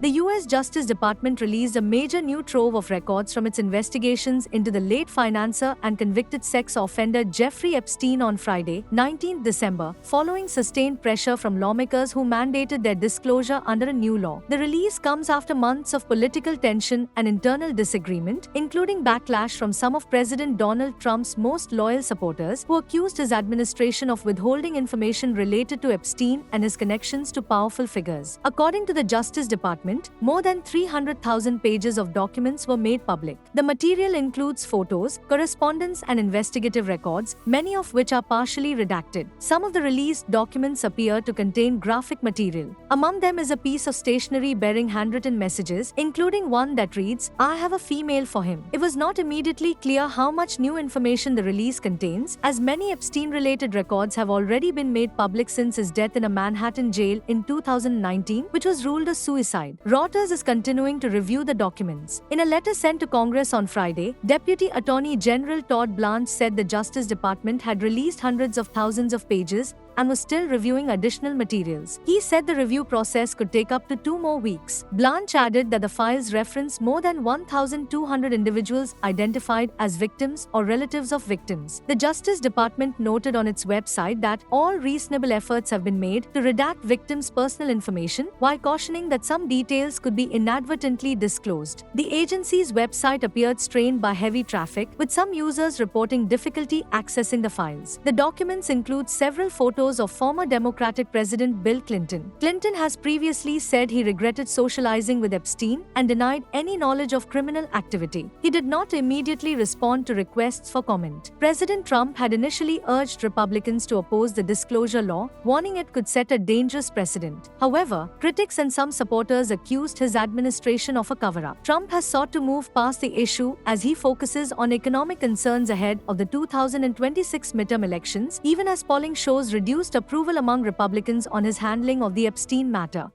The US Justice Department released a major new trove of records from its investigations into the late financier and convicted sex offender Jeffrey Epstein on Friday, 19 December, following sustained pressure from lawmakers who mandated their disclosure under a new law. The release comes after months of political tension and internal disagreement, including backlash from some of President Donald Trump's most loyal supporters, who accused his administration of withholding information related to Epstein and his connections to powerful figures. According to the Justice Department, more than 300,000 pages of documents were made public. The material includes photos, correspondence, and investigative records, many of which are partially redacted. Some of the released documents appear to contain graphic material. Among them is a piece of stationery bearing handwritten messages, including one that reads, "I have a female for him." It was not immediately clear how much new information the release contains, as many Epstein-related records have already been made public since his death in a Manhattan jail in 2019, which was ruled a suicide. Reuters is continuing to review the documents. In a letter sent to Congress on Friday, Deputy Attorney General Todd Blanche said the Justice Department had released hundreds of thousands of pages and was still reviewing additional materials. He said the review process could take up to 2 more weeks. Blanche added that the files reference more than 1,200 individuals identified as victims or relatives of victims. The Justice Department noted on its website that all reasonable efforts have been made to redact victims' personal information, while cautioning that some details could be inadvertently disclosed. The agency's website appeared strained by heavy traffic, with some users reporting difficulty accessing the files. The documents include several photos of former Democratic President Bill Clinton. Clinton has previously said he regretted socializing with Epstein and denied any knowledge of criminal activity. He did not immediately respond to requests for comment. President Trump had initially urged Republicans to oppose the disclosure law, warning it could set a dangerous precedent. However, critics and some supporters accused his administration of a cover-up. Trump has sought to move past the issue as he focuses on economic concerns ahead of the 2026 midterm elections, even as polling shows reduced approval among Republicans on his handling of the Epstein matter.